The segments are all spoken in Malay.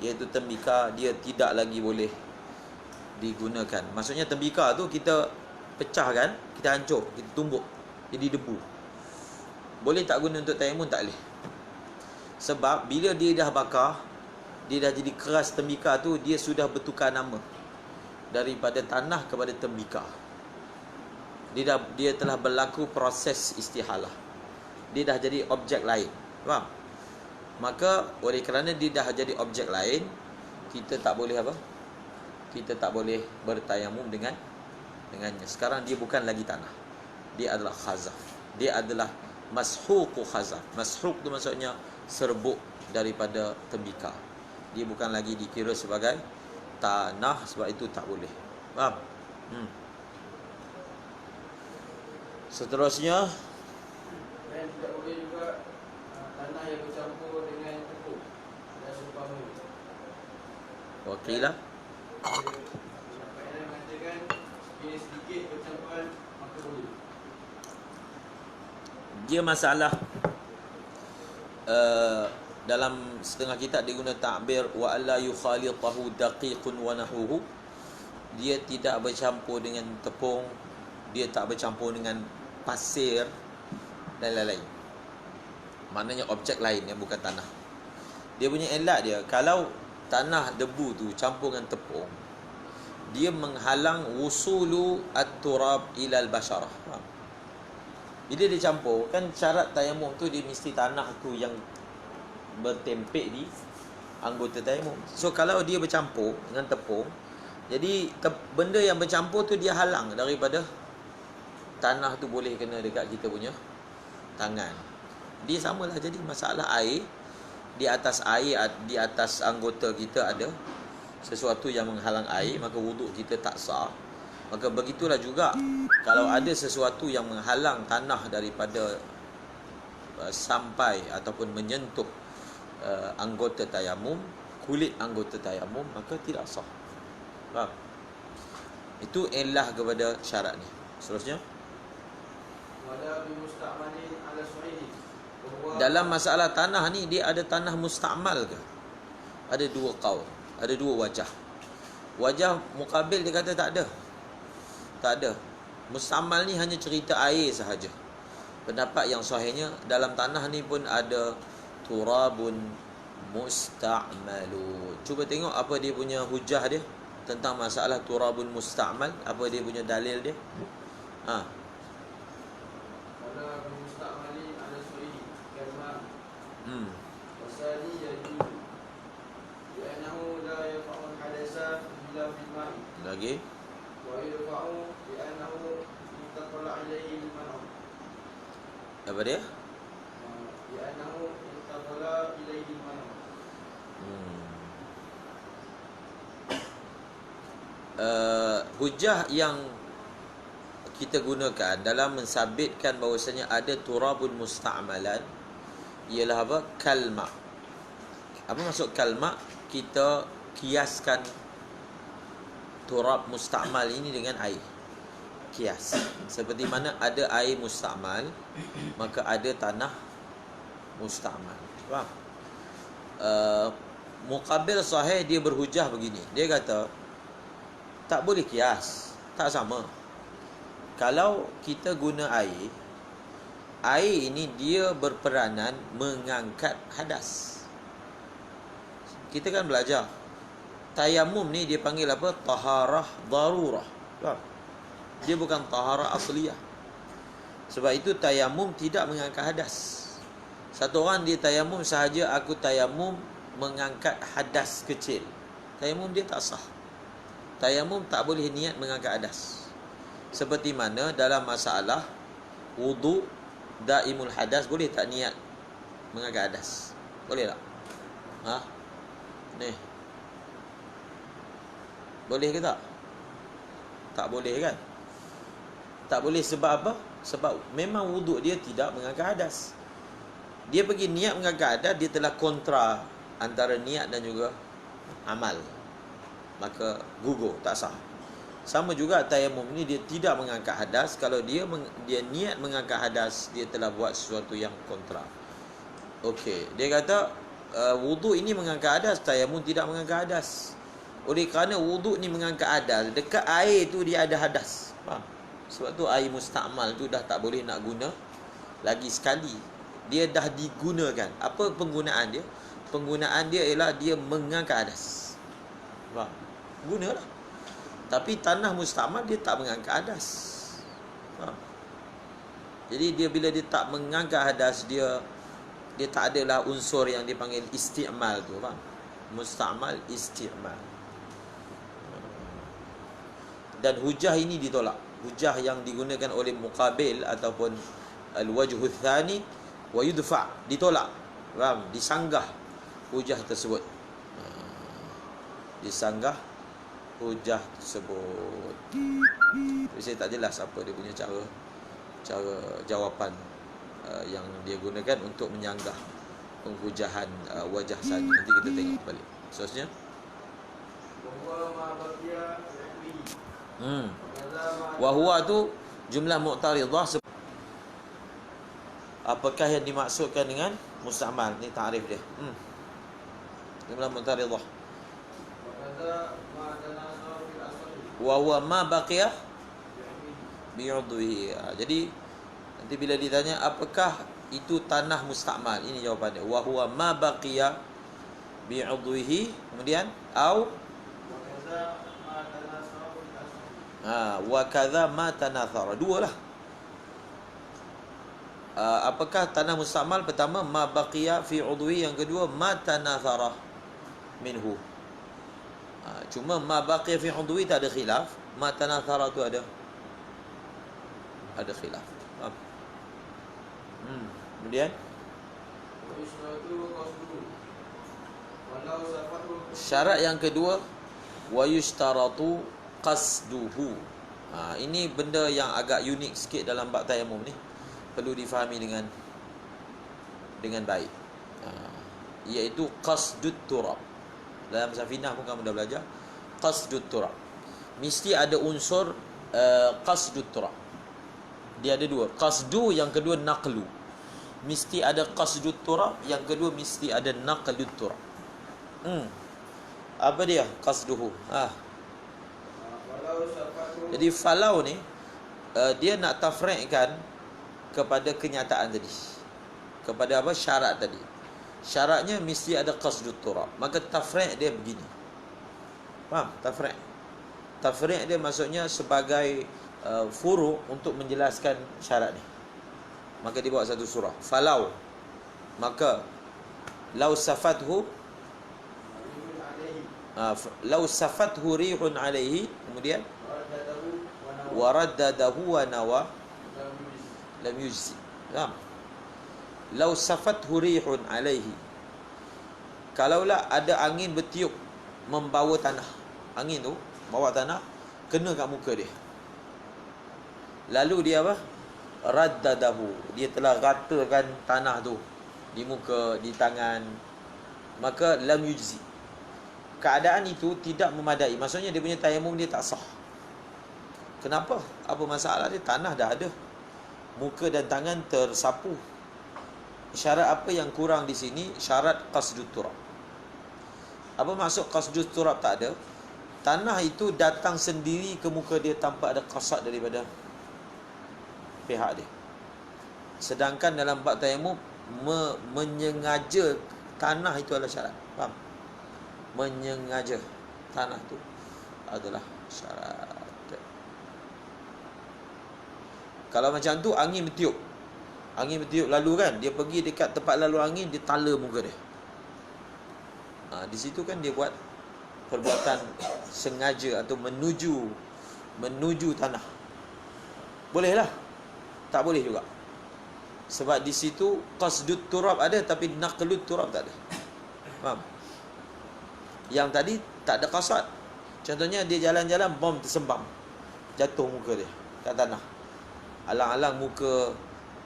iaitu tembikar, dia tidak lagi boleh digunakan. Maksudnya tembikar tu kita pecahkan, kita hancur, kita tumbuk jadi debu. Boleh tak guna untuk tayamum? Tak boleh. Sebab bila dia dah bakar, dia dah jadi keras tembikar tu, dia sudah bertukar nama daripada tanah kepada tembikar. Dia telah berlaku proses istihalah. Dia dah jadi objek lain. Faham? Maka oleh kerana dia dah jadi objek lain, kita tak boleh apa? Kita tak boleh bertayamum dengannya. Sekarang dia bukan lagi tanah. Dia adalah khazaf. Dia adalah mashuqu khazaf. Mashuq tu maksudnya serbuk daripada tembikar. Dia bukan lagi dikira sebagai tanah, sebab itu tak boleh. Faham? Seterusnya, dan tidak boleh juga tanah yang bercampur dengan tepung dan seumpama. wakilah Sampai ada mengatakan bila sedikit bercampuran maka boleh. dia masalah dalam setengah kitab dia guna takbir wa alla yukhalitahu daqiqun wa nahuhu. Dia tidak bercampur dengan tepung, dia tak bercampur dengan pasir dan lain-lain. Maknanya objek lain yang bukan tanah. Dia punya elat dia, kalau tanah debu tu campur dengan tepung, dia menghalang wusulu at-turab ilal basharah. Faham? Bila dia campur, kan syarat tayamum tu dia mesti tanah tu yang bertempik di anggota tayamum. So kalau dia bercampur dengan tepung, jadi benda yang bercampur tu dia halang daripada tanah tu boleh kena dekat kita punya tangan. Dia samalah, jadi masalah air, di atas air, di atas anggota kita ada sesuatu yang menghalang air, maka wuduk kita tak sah. Maka begitulah juga kalau ada sesuatu yang menghalang tanah daripada sampai ataupun menyentuh anggota tayamum, kulit anggota tayamum, maka tidak sah. Faham? Itu elah kepada syarat ni. Seterusnya, Wala bi musta'malin ala su'idi. dalam masalah tanah ni, dia ada tanah musta'mal ke? Ada dua qaul, ada dua wajah. Wajah muqabil dia kata tak ada. Tak ada. Musta'mal ni hanya cerita air sahaja. Pendapat yang sahihnya, dalam tanah ni pun ada turabun musta'malu. Cuba tengok apa dia punya hujah dia tentang masalah turabun musta'mal. Apa dia punya dalil dia? Wala bi musta'malin ala su'idi kalma wasani yajuzu li'annahu la yafa'u hadasa illa fil ma'i Lagi. wa yafa'u li'annahu intaqala ilayhi al-man'u. Apa dia? Li'annahu intaqala ilayhi al-man'u. Hujah yang kita gunakan dalam mensabitkan bahawasanya ada turabun musta'malan ialah apa? Kalma. Apa maksud kalma? Kita kiaskan turab musta'mal ini dengan air. Kias. Seperti mana ada air musta'mal, maka ada tanah musta'mal. Faham? Muqabil sahih dia berhujah begini. Dia kata tak boleh kias, tak sama. Kalau kita guna air, air ini dia berperanan mengangkat hadas. Kita kan belajar tayamum ni dia panggil apa? Taharah darurah. Faham? Dia bukan taharah asliyah. Sebab itu tayamum tidak mengangkat hadas. Satu orang dia tayamum sahaja, aku tayamum mengangkat hadas kecil, tayamum dia tak sah. Tayamum tak boleh niat mengangkat hadas. Seperti mana dalam masalah wudu daimul hadas, boleh tak niat mengangkat hadas? Boleh tak? Ni boleh ke tak? Tak boleh kan? Tak boleh sebab apa? Sebab memang wuduk dia tidak mengangkat hadas. Dia pergi niat mengangkat hadas, dia telah kontra antara niat dan juga amal, maka gugur, tak sah. Sama juga tayamum ni, dia tidak mengangkat hadas. Kalau dia niat mengangkat hadas, dia telah buat sesuatu yang kontra. Okey, dia kata wuduk ini mengangkat hadas, tayamum tidak mengangkat hadas. Oleh kerana wuduk ni mengangkat hadas, dekat air tu dia ada hadas. Faham? Sebab tu air mustakmal tu dah tak boleh nak guna lagi sekali. Dia dah digunakan. Apa penggunaan dia? Penggunaan dia ialah dia mengangkat hadas. Faham? Gunalah. Tapi tanah mustakmal dia tak mengangkat hadas. Faham? Jadi dia bila dia tak mengangkat hadas, dia tak adalah unsur yang dipanggil isti'mal tu, faham? Musta'mal, isti'mal. Dan hujah ini ditolak. Hujah yang digunakan oleh muqabil ataupun al-wajhul thani wa yudfa' ditolak. Faham? Disanggah hujah tersebut. Disanggah hujah tersebut. Jadi saya tak jelas apa dia punya cara jawapan yang dia gunakan untuk menyanggah penghujahan wajah saja. Nanti kita tengok balik. Seterusnya. Wa huwa tu jumlah mu'taridah. Apakah yang dimaksudkan dengan musta'mal? Ni ta'rif dia. Jumlah mu'taridah. Wa huwa ma baqiya bi'udwihi. Jadi nanti bila ditanya apakah itu tanah mustakmal, ini jawapannya. Wa huwa ma baqiya bi'udwihi, kemudian au wa kadza ma tanathara. Dua lah. Apakah tanah mustakmal? Pertama ma baqiya fi udwi, yang kedua ma tanathara minhu. Cuma ma baqiya fi udwi tak ada khilaf, ma tanathara tu ada khilaf. Kemudian syarat yang kedua, wa yushtaratu qasduhu. Ini benda yang agak unik sikit dalam bab tayamum ni, perlu difahami dengan baik. Iaitu qasdut turab. Dalam safinah pun kamu dah belajar qasdut turab. Mesti ada unsur qasdut turab. Dia ada dua, qasdu, yang kedua naqlu. Mesti ada qasdut turab, yang kedua mesti ada naqlut turab. Apa dia qasduhu? Jadi falau ni dia nak tafri'kan kepada kenyataan tadi, kepada apa? Syarat tadi. Syaratnya mesti ada qasdut turab. Maka tafri' dia begini. Faham? Tafri' dia maksudnya sebagai furu' untuk menjelaskan syarat ni. Maka dibawa satu surah. Falau, maka lau safathu lau safathu rihun alaihi, kemudian waraddadahu wa nawa lam yujzi. Faham? Lau safathu rihun alaihi, kalaulah ada angin bertiup membawa tanah, angin tu bawa tanah kena kat muka dia, lalu dia apa? Raddadahu, dia telah ratakan tanah tu di muka, di tangan, maka lam yujzi. Keadaan itu tidak memadai. Maksudnya dia punya tayamum dia tak sah. Kenapa? Apa masalah dia? Tanah dah ada, muka dan tangan tersapu. Syarat apa yang kurang di sini? Syarat qasdut turab. Apa maksud qasdut turab? Tak ada. Tanah itu datang sendiri ke muka dia tanpa ada qasad daripada pihak dia. Sedangkan dalam bab tayamum menyengaja tanah itu adalah syarat. Faham? Menyengaja tanah itu adalah syarat. Kalau macam tu angin bertiup lalu kan, dia pergi dekat tempat lalu angin, dia tala muka dia. Di situ kan dia buat perbuatan sengaja atau menuju tanah. Boleh lah. Tak boleh juga. Sebab di situ qasdut turab ada, tapi naqlut turab tak ada. Faham? Yang tadi tak ada qasad. Contohnya dia jalan-jalan, bom tersembam, jatuh muka dia kat tanah. Alang-alang muka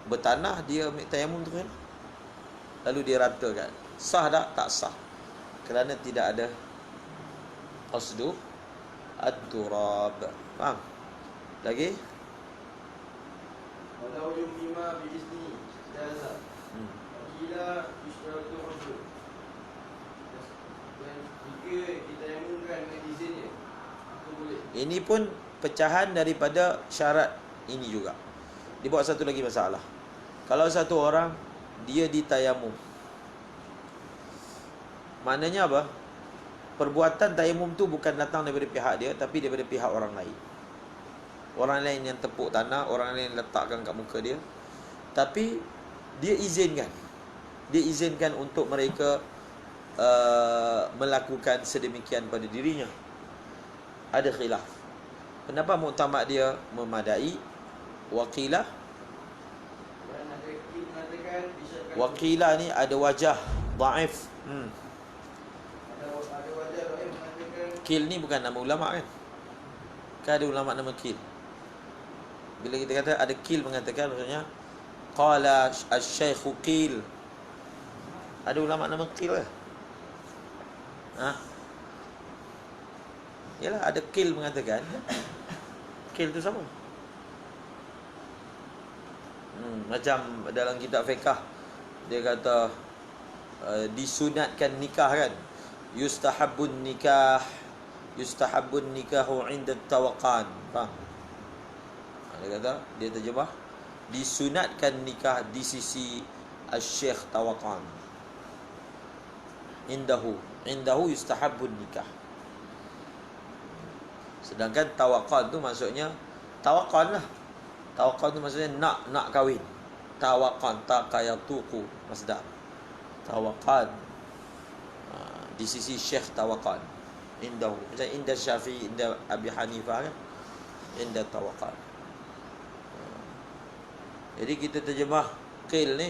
bertanah, dia ambil tayamum tu kan, lalu dia ratakan. Sah tak? Tak sah, kerana tidak ada qasdu at-turab. Faham? Lagi? Walau yumima biizni jaza. Bila yushratu udhu. Ini pun pecahan daripada syarat ini juga. Dia buat satu lagi masalah. Kalau satu orang dia ditayamum, maknanya apa? Perbuatan tayamum tu bukan datang daripada pihak dia, tapi daripada pihak orang lain. Orang lain yang tepuk tanah, orang lain letakkan kat muka dia. Tapi dia izinkan. Dia izinkan untuk mereka melakukan sedemikian pada dirinya. Ada khilaf. Pendapat muktamad dia memadai. Waqilah, waqilah ni ada wajah dhaif. Ada wajah lain mengatakan Qil ni bukan nama ulama kan? Kan ada ulama nama Qil. Bila kita kata ada Qil mengatakan, maksudnya qala asy-syaikh Qil. Ada ulama nama Qil ke? Yalah, ada Qil mengatakan. Qil tu siapa? Macam dalam kitab fiqh dia kata disunatkan nikah kan. Yustahabbun nikahu 'inda tawaqqan. Faham? Dia kata, dia terjemah disunatkan nikah di sisi Asy-Syaikh Tawaqqan. Indahu yustahabbun nikah. Sedangkan tawaqqan tu maksudnya tawaqqan lah. Tawaqqan tu maksudnya nak kahwin. Tawaqqan taqayatuqu masdar. Tawaqqan di sisi Syekh Tawaqqan. Indahu. Macam inda Syafi'i, inda Abi Hanifah kan. Inda tawaqqan. Jadi kita terjemah qil ni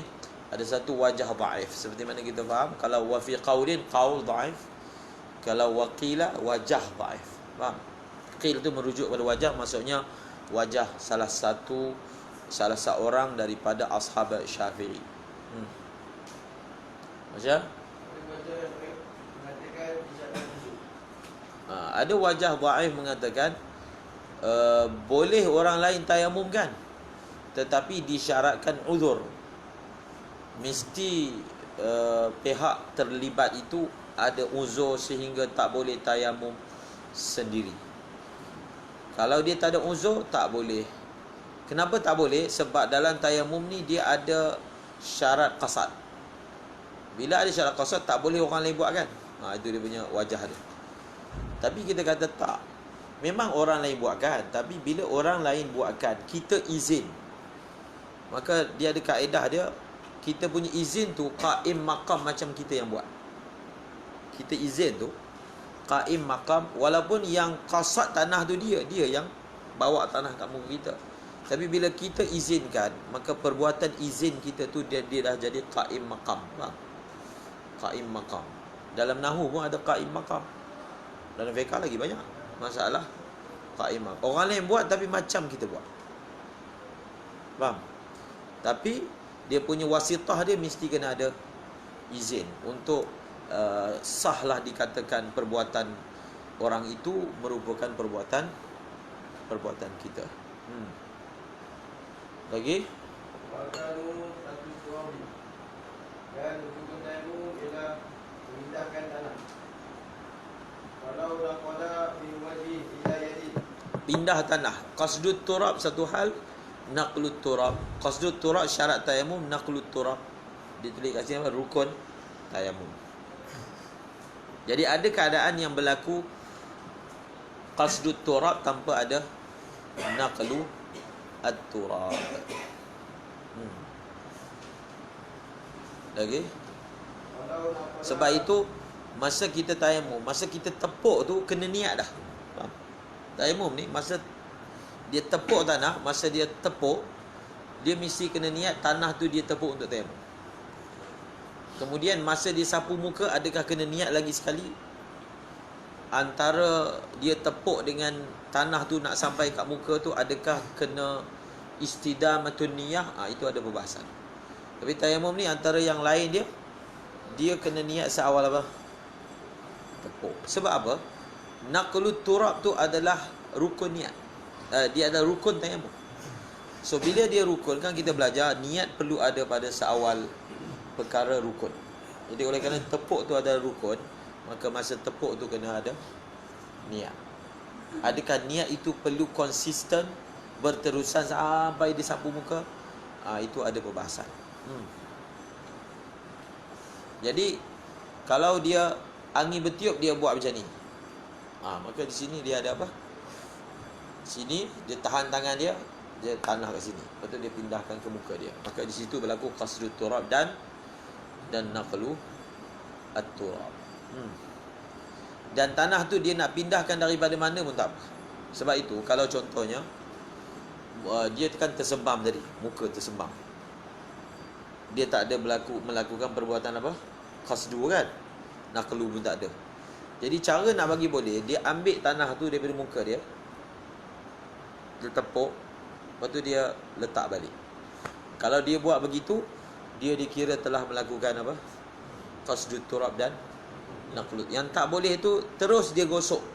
ada satu wajah dhaif. Seperti mana kita faham, kalau wa fi qaulin qaul dhaif, kalau waqila wajah dhaif. Faham? Qil tu merujuk pada wajah, maksudnya wajah salah seorang daripada ashab Syafi'i. Macam ada wajah dhaif mengatakan boleh orang lain tayamum kan, tetapi disyaratkan uzur. Mesti pihak terlibat itu ada uzur sehingga tak boleh tayamum sendiri. Kalau dia tak ada uzur, tak boleh. Kenapa tak boleh? Sebab dalam tayamum ni dia ada syarat qasad. Bila ada syarat qasad, tak boleh orang lain buat kan. Itu dia punya wajah dia. Tapi kita kata tak. Memang orang lain buatkan, tapi bila orang lain buatkan, kita izin. Maka dia ada kaedah dia, kita punya izin tu qaim maqam macam kita yang buat. Kita izin tu qaim maqam, walaupun yang qasad tanah tu dia yang bawa tanah kat muka kita. Tapi bila kita izinkan, maka perbuatan izin kita tu dia dah jadi qaim maqam. Faham? Qaim maqam. Dalam nahwu pun ada qaim maqam. Dalam fiqh lagi banyak masalah qaim maqam. Orang lain buat tapi macam kita buat. Faham? Tapi dia punya wasitah dia mesti kena ada izin untuk sahlah dikatakan perbuatan orang itu merupakan perbuatan kita. Lagi? Wakanu satu suami dan rukun tayamum ialah memindahkan tanah. Walau laqada min wajhi ila yadi. Pindah tanah. Qasdut turab satu hal, naqlut turab. Qasdut turab syarat tayamum, naqlut turab ditulis kat sini rukun tayamum. Jadi ada keadaan yang berlaku qasdut turab tanpa ada naqlu at-turab. Lagi? Sebab itu masa kita tayamum, masa kita tepuk tu kena niat dah. Faham? Tayamum ni masa dia tepuk tanah, masa dia tepuk, dia mesti kena niat tanah tu dia tepuk untuk tayamum. Kemudian masa dia sapu muka, adakah kena niat lagi sekali? Antara dia tepuk dengan tanah tu nak sampai kat muka tu, adakah kena istidamatun niyah? Itu ada perbahasan. Tapi tayamum ni antara yang lain dia kena niat seawal apa? Tepuk. Sebab apa? Naqlut turab tu adalah rukun niat. Dia adalah rukun tayamum. So bila dia rukun, kan kita belajar niat perlu ada pada seawal perkara rukun. Jadi oleh kerana tepuk tu adalah rukun, maka masa tepuk tu kena ada niat. Adakah niat itu perlu konsisten, berterusan sampai dia sapu muka? Itu ada perbahasan. Jadi kalau dia angin bertiup dia buat macam ni, maka di sini dia ada apa? Sini dia tahan tangan dia tanah kat sini. Lepas tu dia pindahkan ke muka dia. Maka di situ berlaku qasdut turab dan naqlu at-turab. Dan tanah tu dia nak pindahkan daripada mana pun tak apa. Sebab itu kalau contohnya dia kan tersembam tadi, muka tersembam, dia tak ada melakukan perbuatan apa? Qasdu kan? Naqlu pun tak ada. Jadi cara nak bagi boleh, dia ambil tanah tu daripada muka dia, dia tepuk, lepas tu dia letak balik. Kalau dia buat begitu, dia dikira telah melakukan apa? Qasdut turab dan naqlu. Yang tak boleh tu terus dia gosok,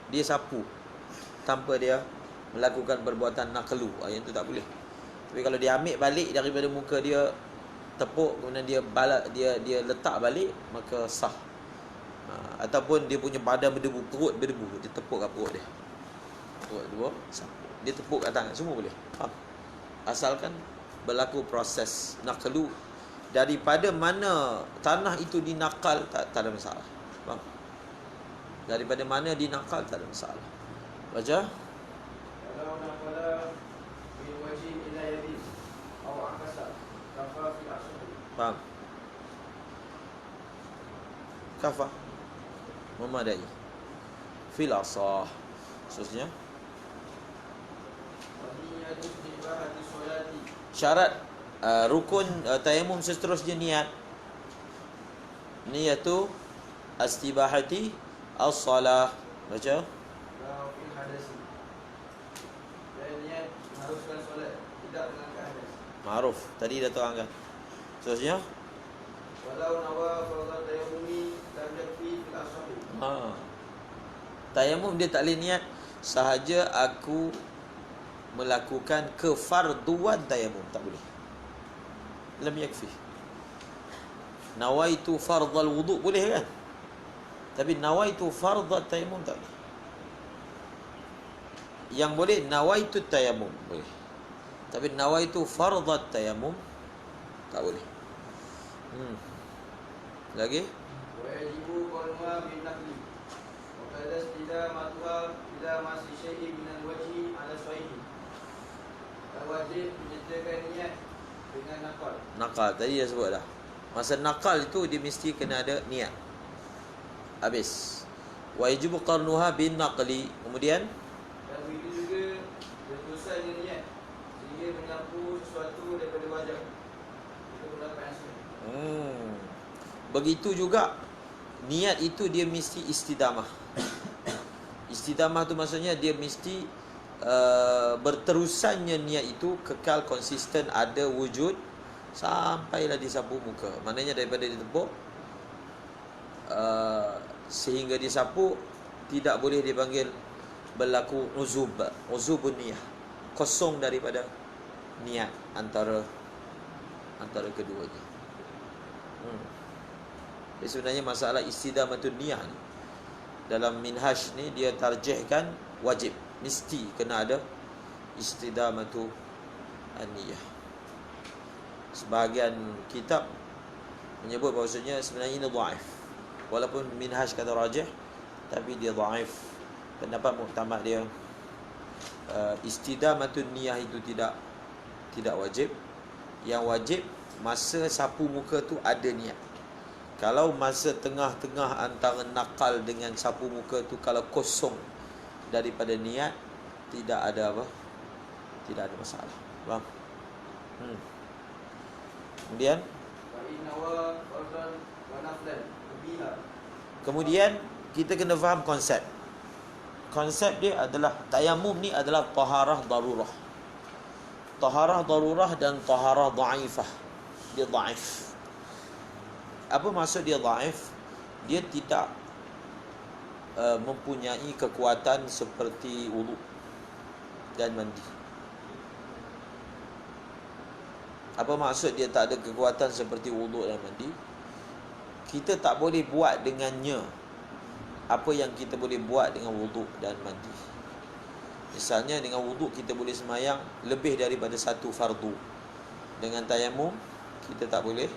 dia sapu tanpa dia melakukan perbuatan naqlu. Yang tu tak boleh. Tapi kalau dia ambil balik daripada muka dia, tepuk, kemudian dia letak balik, maka sah. Ataupun dia punya badan berdebu, perut berdebu, dia tepuk kat perut dia, perut dua, sapu. Dia tepuk kat tangan, semua boleh. Asalkan berlaku proses naqlu. Daripada mana tanah itu dinakal, tak ada masalah. Faham? Daripada mana dinakal, tak ada masalah. Baca. Kalau naqala min wajhin ila yadin aw akasa kafa fi asli. Faham? Kafa memadai. Fil asah. Seterusnya syarat rukun tayamum seterusnya niat. Niyatu astibahati as-salah. Baca. Dan niat mengharuskan solat tidak mengangkat hadas. Ma'ruf. Tadi dah terangkan. Seterusnya Walau nawa fardhu tayammumi lam yakfi fil ashabi. Tayamum dia tak boleh niat sahaja aku melakukan kefarduan tayamum, tak boleh. Lam yakfi. Nawaitu fardhal wudu boleh kan? Tapi nawaitu fardhat tayamum tak boleh. Yang boleh nawaitu tayamum boleh. Tapi nawaitu fardhat tayamum tak boleh. Lagi? Wa yajibu qawluha bin naqli. Wa qad istidamatuha ila masih syai'in min al-wajhi ala sahih. Wajib menyertakan niat dengan nakal. Nakal tadi dah sebut dah. Masa nakal itu dia mesti kena ada niat. Habis. Wa yajibu qarnuha bin naqli. Kemudian Dan begitu juga berdosa dengan niat sehingga menyapu sesuatu daripada wajah. Itu pendapat yang sahih. Begitu juga niat itu dia mesti istidamah. Istidamah tu maksudnya dia mesti berterusannya niat itu kekal konsisten, ada wujud sampailah disapu muka. Maknanya daripada ditepuk sehingga disapu tidak boleh dipanggil berlaku uzubun niyah, kosong daripada niat antara keduanya. Jadi sebenarnya masalah istidamatun niyah ni dalam minhaj ni dia tarjihkan wajib, mesti kena ada istidamatu an-niyah. Sebahagian kitab menyebut bahawasanya sebenarnya ini dhaif. Walaupun minhaj kata rajih, tapi dia dhaif. Pendapat muktamad dia istidamatun niyah itu tidak wajib. Yang wajib masa sapu muka tu ada niat. Kalau masa tengah-tengah antara nakal dengan sapu muka tu kalau kosong daripada niat, tidak ada apa? Tidak ada masalah. Faham? Kemudian Kemudian kita kena faham konsep. Konsep dia adalah tayamum ni adalah taharah darurah. Taharah darurah dan taharah dhaifah. Dia dhaif. Apa maksud dia dhaif? Dia tidak mempunyai kekuatan seperti wudu dan mandi. Apa maksud dia tak ada kekuatan seperti wudu dan mandi? Kita tak boleh buat dengannya apa yang kita boleh buat dengan wudu dan mandi. Misalnya dengan wuduk kita boleh semayang lebih daripada satu fardu. Dengan tayamum kita tak boleh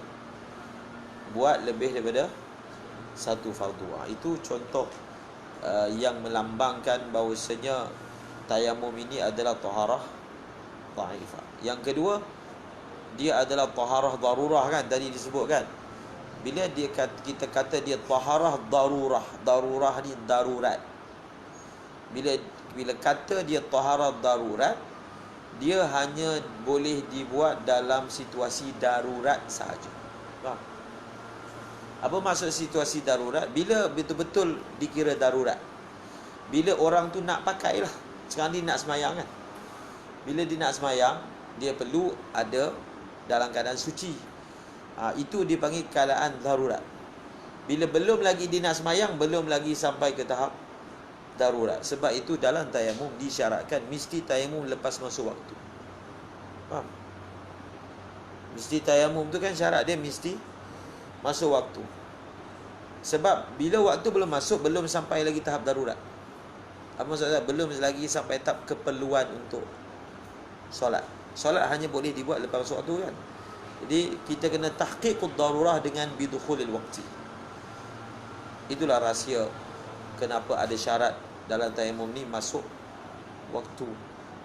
buat lebih daripada satu fardu. Itu contoh yang melambangkan bahawasanya tayamum ini adalah taharah dhaifah. Yang kedua, dia adalah taharah darurah kan, tadi disebutkan. Bila kita kata dia taharah darurah, darurah ni darurat. Bila kata dia taharah darurat, dia hanya boleh dibuat dalam situasi darurat sahaja. Faham? Apa maksud situasi darurat? Bila betul-betul dikira darurat. Bila orang tu nak pakai lah. Sekarang dia nak semayang kan. Bila dia nak semayang, dia perlu ada dalam keadaan suci. Itu dipanggil keadaan darurat. Bila belum lagi dia nak semayang, belum lagi sampai ke tahap darurat. Sebab itu dalam tayamum disyaratkan mesti tayamum lepas masuk waktu. Faham? Mesti tayamum tu kan syarat dia mesti masuk waktu. Sebab bila waktu belum masuk, belum sampai lagi tahap darurat. Apa maksudnya? Belum lagi sampai tahap keperluan untuk solat. Solat hanya boleh dibuat lepas masuk waktu kan. Jadi kita kena tahqiqud darurah dengan bidukhulil waqti. Itulah rahsia kenapa ada syarat dalam tayamum ni masuk waktu.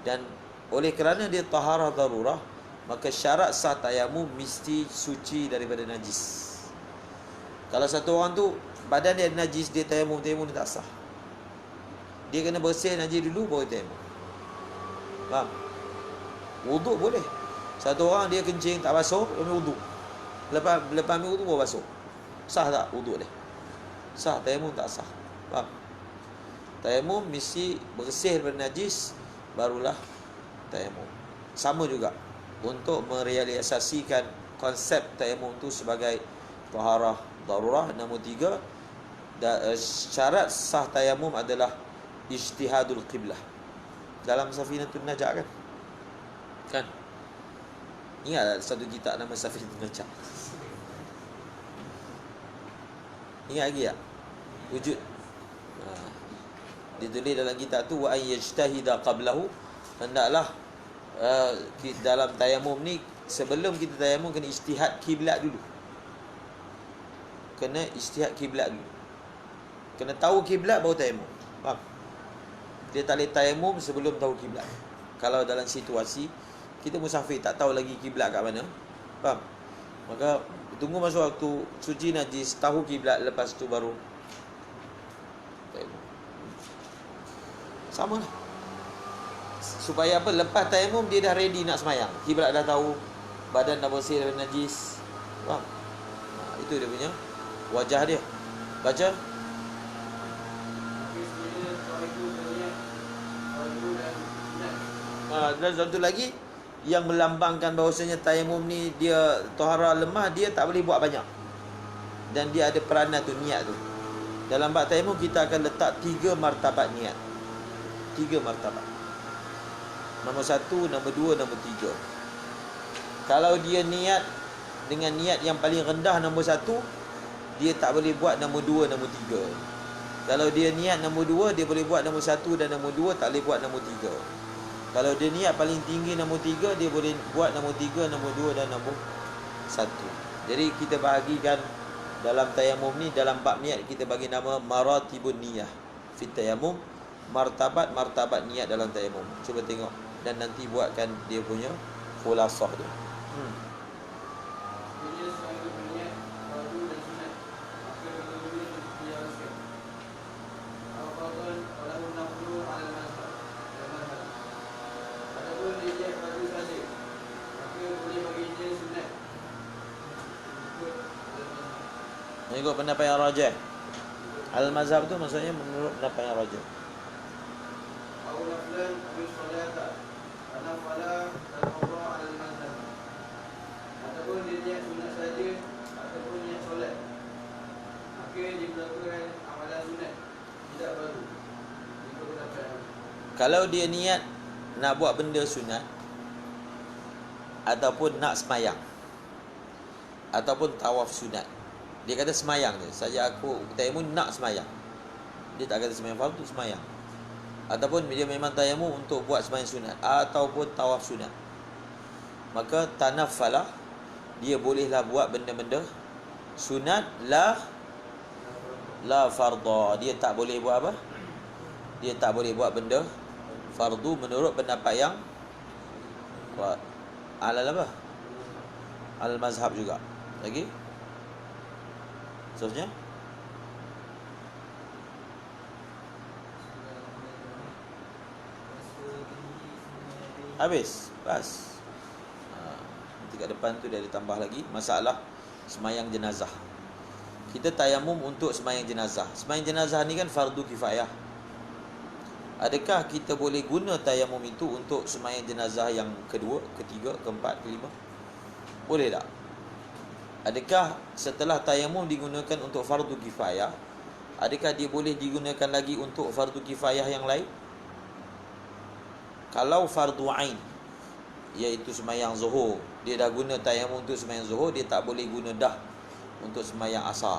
Dan oleh kerana dia taharah darurah, maka syarat sah tayamum mesti suci daripada najis. Kalau satu orang tu badan dia najis, dia tayamum dia tak sah. Dia kena bersih najis dulu baru tayamum. Faham? Wuduk boleh. Satu orang dia kencing tak basuh, ambil wuduk. Lepas ambil wuduk baru basuh. Sah tak wuduk dia? Sah, tayamum tak sah. Faham? Tayamum mesti bersih daripada najis, barulah tayamum. Sama juga untuk merealisasikan konsep tayamum tu sebagai taharah darurah. Nombor 3, syarat sah tayamum adalah ijtihadul qiblah. Dalam Safinatun Najah kan? Ingat satu kitab nama Safinatun Najah? Ingat lagi tak? Wujud. Ditulis dalam kitab tu, wa ay yajtahida qablahu, hendaklah dalam tayamum ni, sebelum kita tayamum kena ijtihad kiblat dulu. Kena ijtihad kiblat dulu. Kena tahu kiblat baru tayamum. Faham? Dia tak boleh tayamum sebelum tahu kiblat. Kalau dalam situasi kita musafir tak tahu lagi kiblat kat mana, faham? Maka tunggu masuk waktu suci najis, tahu kiblat, lepas tu baru tayamum. Sama lah. Supaya apa? Lepas tayamum dia dah ready nak semayang. Kiblat dah tahu, badan dah bersih dari najis. Faham? Itu dia punya wajah dia. Baca. Dan satu lagi yang melambangkan bahawasanya tayamum ni dia taharah lemah, dia tak boleh buat banyak. Dan dia ada peranan tu, niat tu. Dalam bab tayamum kita akan letak 3 martabat niat. 3 martabat. Nombor 1, nombor 2, nombor 3. Kalau dia niat dengan niat yang paling rendah nombor 1, dia tak boleh buat nombor 2, nombor 3. Kalau dia niat nombor 2, dia boleh buat nombor 1 dan nombor 2, tak boleh buat nombor 3. Kalau dia niat paling tinggi nombor 3, dia boleh buat nombor 3, nombor 2 dan nombor 1. Jadi kita bahagikan dalam tayamum ni, dalam bab niat kita bagi nama maratibun niyah fit tayamum, martabat-martabat niat dalam tayamum. Cuba tengok dan nanti buatkan dia punya khulasah dia. Mengikut pendapat yang rajih. Al-mazhab tu maksudnya menurut pendapat yang rajih. Ataupun dia niat sunat saja, ataupun niat solat, maka dia melakukan amalan sunat, tidak baru. Itu pendapat. Kalau dia niat nak buat benda sunat, ataupun nak semayang, ataupun tawaf sunat, dia kata semayang je saja, aku tayamum nak semayang. Dia tak kata semayang fardu, semayang. ataupun dia memang tayamum untuk buat sembahyang sunat ataupun tawaf sunat, maka tanaffala, dia bolehlah buat benda-benda sunat la fardha. Dia tak boleh buat apa? Dia tak boleh buat benda fardu menurut pendapat yang alal apa? Al mazhab juga. Lagi? Seterusnya? Habis. Pas. Nanti kat depan tu dia ada tambah lagi masalah sembahyang jenazah. Kita tayamum untuk sembahyang jenazah. Sembahyang jenazah ni kan fardu kifayah. Adakah kita boleh guna tayamum itu untuk sembahyang jenazah yang kedua, ketiga, keempat, kelima? Boleh tak? Adakah setelah tayamum digunakan untuk fardu kifayah, adakah dia boleh digunakan lagi untuk fardu kifayah yang lain? Kalau fardu ain, iaitu sembahyang zuhur, dia dah guna tayamum untuk sembahyang zuhur, dia tak boleh guna dah untuk sembahyang asar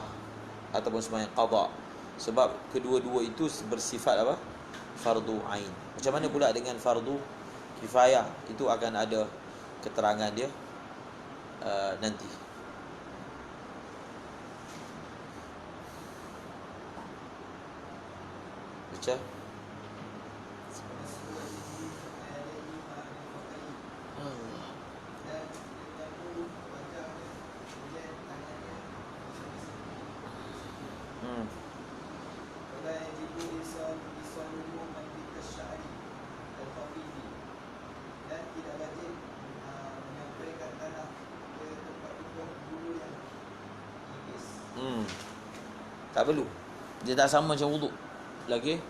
ataupun sembahyang qada, sebab kedua-dua itu bersifat apa? Fardu ain. Macam mana pula dengan fardu kifayah? Itu akan ada keterangan dia nanti. Baca. Tak perlu. Dia tak sama macam wuduk. Lagi?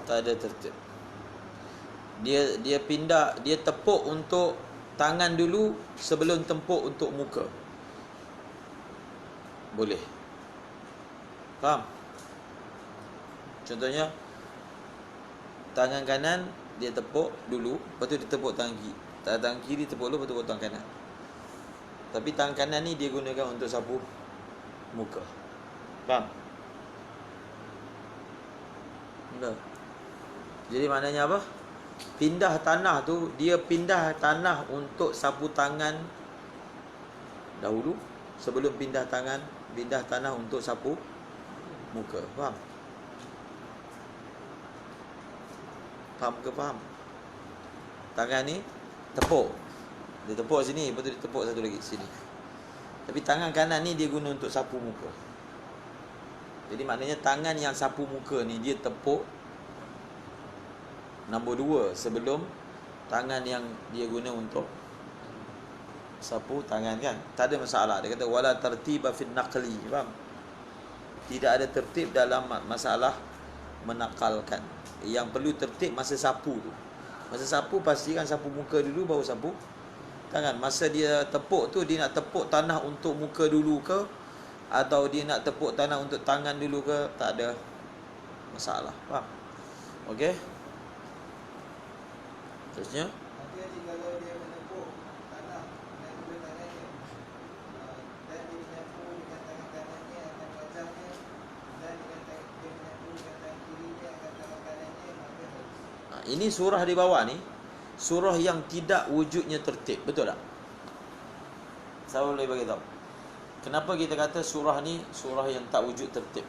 Tak ada tertib. Dia pindah, dia tepuk untuk tangan dulu sebelum tepuk untuk muka. Boleh. Faham? Contohnya, tangan kanan dia tepuk dulu, lepas tu dia tepuk tangan kiri. Tangan kiri tepuk dulu, lepas tu tepuk tangan kanan. Tapi tangan kanan ni dia gunakan untuk sapu muka. Faham? Betul. Jadi maknanya apa? Pindah tanah tu, dia pindah tanah untuk sapu tangan dahulu sebelum pindah tanah untuk sapu muka. Faham? Faham ke faham? Tangan ni tepuk. Dia tepuk sini, lepas tu dia tepuk satu lagi sini. Tapi tangan kanan ni dia guna untuk sapu muka. Jadi maknanya tangan yang sapu muka ni dia tepuk nombor 2 sebelum tangan yang dia guna untuk sapu tangan kan. Tak ada masalah. Dia kata wala tartiba fil naqli. Faham? Tidak ada tertib dalam masalah menakalkan. Yang perlu tertib masa sapu tu. Masa sapu pastikan sapu muka dulu baru sapu tangan. Masa dia tepuk tu, dia nak tepuk tanah untuk muka dulu ke, atau dia nak tepuk tanah untuk tangan dulu ke, tak ada masalah. Faham? Okey. Terusnya Kalau dia menepuk tanah dengan kedua tangannya dan dia menyapu dengan tangan kanannya akan wajahnya, dan dengan dia menyapu dengan tangan kirinya akan tangan kanannya, maka harus. ini surah di bawah ni, surah yang tidak wujudnya tertib. Betul tak? Saya boleh bagi tahu kenapa kita kata surah ni surah yang tak wujud tertib.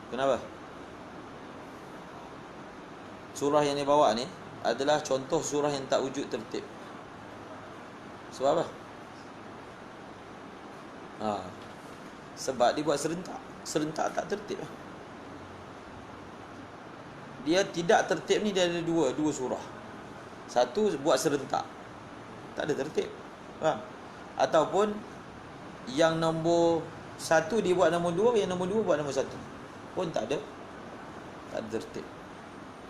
Kenapa? Surah yang dibawa ni adalah contoh surah yang tak wujud tertib. Sebab apa? Sebab dia buat serentak. Serentak tak tertib. Dia tidak tertib ni dia ada dua surah. Satu buat serentak, tak ada tertib. Faham? Ataupun yang nombor 1 dia buat nombor 2, yang nombor 2 buat nombor 1 pun tak ada tertib.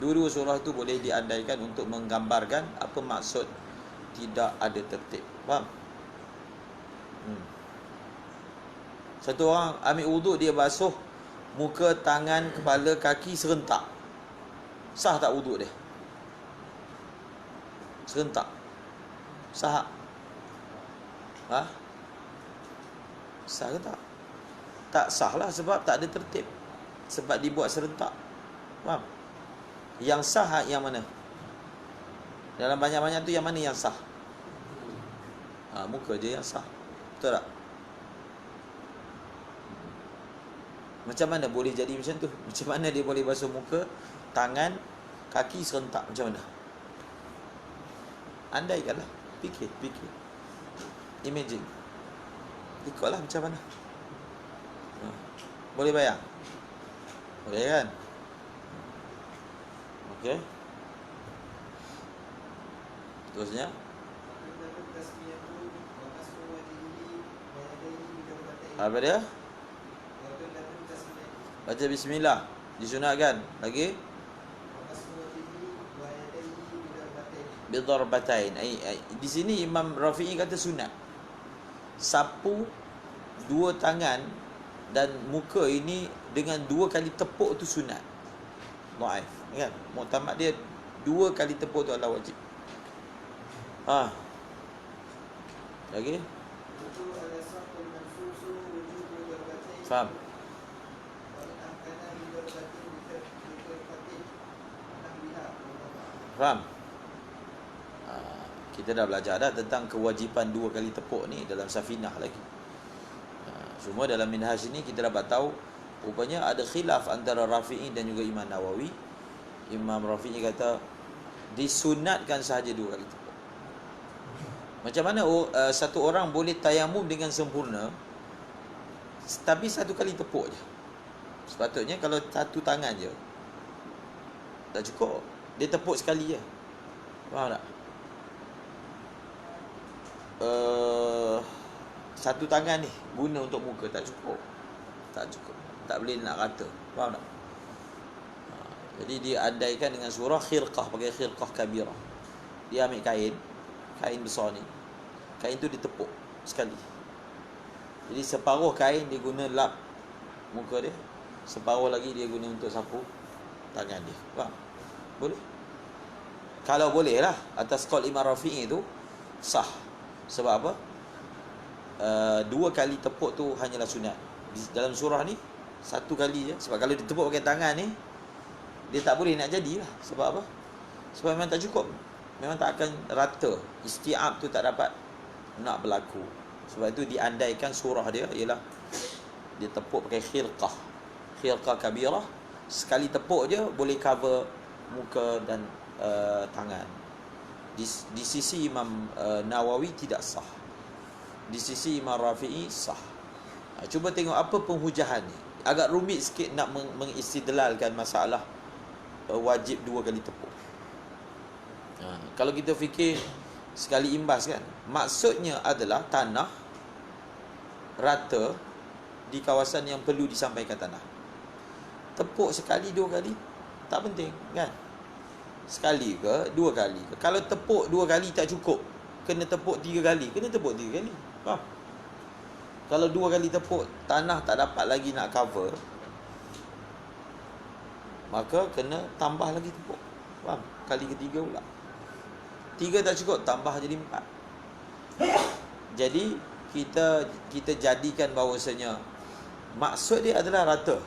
Dua-dua surah tu boleh diandaikan untuk menggambarkan apa maksud tidak ada tertib. Faham? Satu orang ambil wuduk, dia basuh muka, tangan, kepala, kaki serentak. Sah tak wuduk dia? Serentak. Sah? Ha? Sah ke tak? Tak sah lah, sebab tak ada tertib. Sebab dibuat serentak. Faham? Yang sah yang mana? Dalam banyak-banyak tu yang mana yang sah? Muka je yang sah. Betul tak? Macam mana boleh jadi macam tu? Macam mana dia boleh basuh muka, tangan, kaki serentak? Macam mana? Andaikanlah. Fikir. Imagine. Ikutlah macam mana. Boleh bayang? Boleh kan? Okey. Terusnya. Apa dia? Baca bismillah. Disunatkan. Lagi? Bidarbatain. Di sini Imam Rafi'i kata sunat. Sapu dua tangan dan muka ini dengan 2 kali tepuk tu sunat. Dhaif, kan? Muktamad dia 2 kali tepuk tu adalah wajib. Lagi? Faham? Faham? Kita dah belajar dah tentang kewajipan 2 kali tepuk ni dalam Safinah lagi. Semua dalam Minhaj ni kita dapat tahu rupanya ada khilaf antara Rafi'i dan juga Imam Nawawi. Imam Rafi'i kata disunatkan sahaja 2 kali tepuk. Macam mana satu orang boleh tayamum dengan sempurna tapi 1 kali tepuk je? Sepatutnya kalau 1 tangan je tak cukup. Dia tepuk sekali je. Faham tak? 1 tangan ni guna untuk muka tak cukup. Tak boleh nak rata. Faham tak? Jadi dia andaikan dengan surah khirqah, pakai khirqah kabirah. Dia ambil kain besar ni. Kain tu ditepuk sekali. Jadi separuh kain dia guna lap muka dia, separuh lagi dia guna untuk sapu tangan dia. Faham? Boleh? Kalau boleh lah, atas qaul Imam Rafi'i tu sah. Sebab apa? 2 kali tepuk tu hanyalah sunat. Dalam surah ni 1 kali je. Sebab kalau ditepuk pakai tangan ni, dia tak boleh nak jadilah. Sebab apa? Sebab memang tak cukup. Memang tak akan rata. Isti'ab tu tak dapat nak berlaku. Sebab itu diandaikan surah dia ialah dia tepuk pakai khirqah kabirah. Sekali tepuk je boleh cover muka dan tangan. Di sisi Imam Nawawi tidak sah. Di sisi Imam Rafi'i sah. Cuba tengok apa penghujahan ni. Agak rumit sikit nak mengistidlalkan masalah wajib 2 kali tepuk. Kalau kita fikir sekali imbas kan, maksudnya adalah tanah rata di kawasan yang perlu disampaikan tanah. Tepuk sekali 2 kali tak penting kan? Sekali ke 2 kali ke? Kalau tepuk 2 kali tak cukup, kena tepuk 3 kali. Kena tepuk 3 kali. Faham? Kalau 2 kali tepuk tanah tak dapat lagi nak cover, maka kena tambah lagi tepuk. Faham? Kali ketiga pula. 3 tak cukup, tambah jadi 4. Jadi kita jadikan bahawasanya maksud dia adalah rata.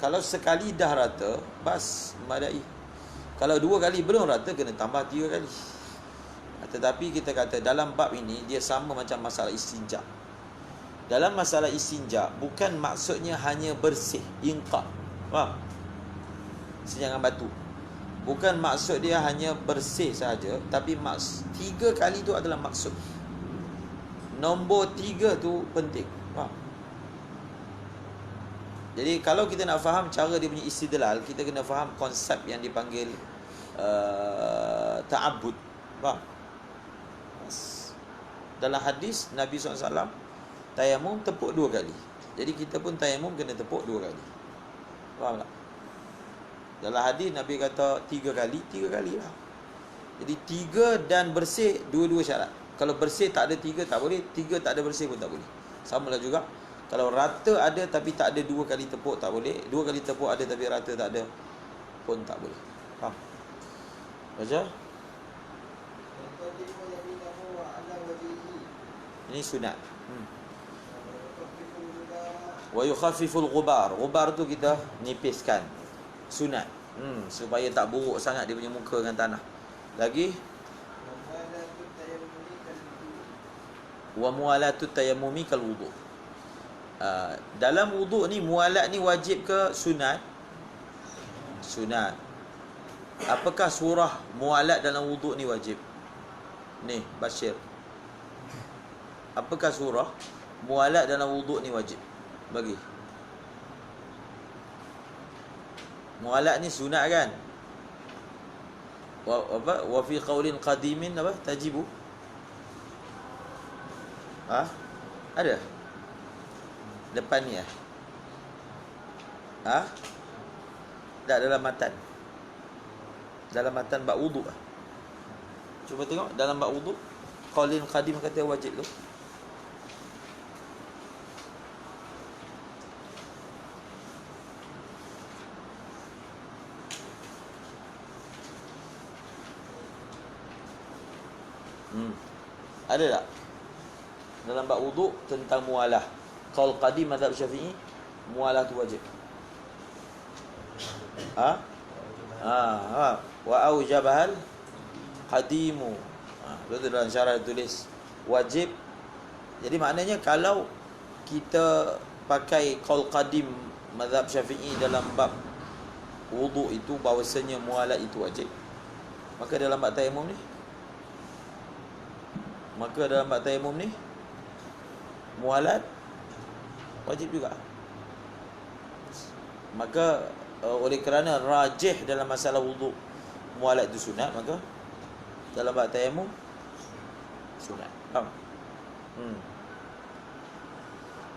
Kalau sekali dah rata, bas madai. Kalau 2 kali belum rata, kena tambah 3 kali. Tetapi kita kata dalam bab ini dia sama macam masalah istinja. Dalam masalah istinja bukan maksudnya hanya bersih, inqa. Faham? Senyangan batu. Bukan maksud dia hanya bersih saja, tapi 3 kali tu adalah maksud. Nombor 3 tu penting. Faham? Jadi kalau kita nak faham cara dia punya istidlal, kita kena faham konsep yang dipanggil ta'abbud. Faham? Dalam hadis Nabi SAW tayamum tepuk 2 kali. Jadi kita pun tayamum kena tepuk 2 kali. Faham tak? Dalam hadis Nabi kata 3 kali, 3 kali lah. Jadi 3 dan bersih, dua-dua syarat. Kalau bersih tak ada 3 tak boleh, 3 tak ada bersih pun tak boleh. Sama lah juga Kalau rata ada tapi tak ada 2 kali tepuk tak boleh. 2 kali tepuk ada tapi rata tak ada pun tak boleh. Faham? Baca. Ini sunat. Wa yukhaffiful ghubar. Ghubar tu kita nipiskan. Sunat. Supaya tak buruk sangat dia punya muka dengan tanah. Lagi wa mualatut tayammumi kal wudu. Dalam wudu ni mualat ni wajib ke sunat? Sunat. Apakah surah mualat dalam wudu ni wajib? Ni Bashir. Apakah surah mualat dalam wudu ni wajib? Bagi. Mualat ni sunat kan? Wa fi qaulin qadimin apa? Tajibu. Ada? Depan ni Tak dalam matan. Dalam matan bab wudu Cuba tengok dalam bab wudu qaulin qadim kata wajib tu. Ada tak? Dalam bab wudu tentang mualah. Qaul qadim mazhab Syafi'i, mualah tu wajib. Wa aujabahal qadimu. Betul dalam syarah tulis wajib. Jadi maknanya kalau kita pakai qaul qadim mazhab Syafi'i dalam bab wudu itu bahawasanya mualah itu wajib. Maka dalam bab tayamum ni mualat wajib juga. Maka oleh kerana rajih dalam masalah wudu mualat itu sunat, maka dalam bab tayamum sunat. Faham?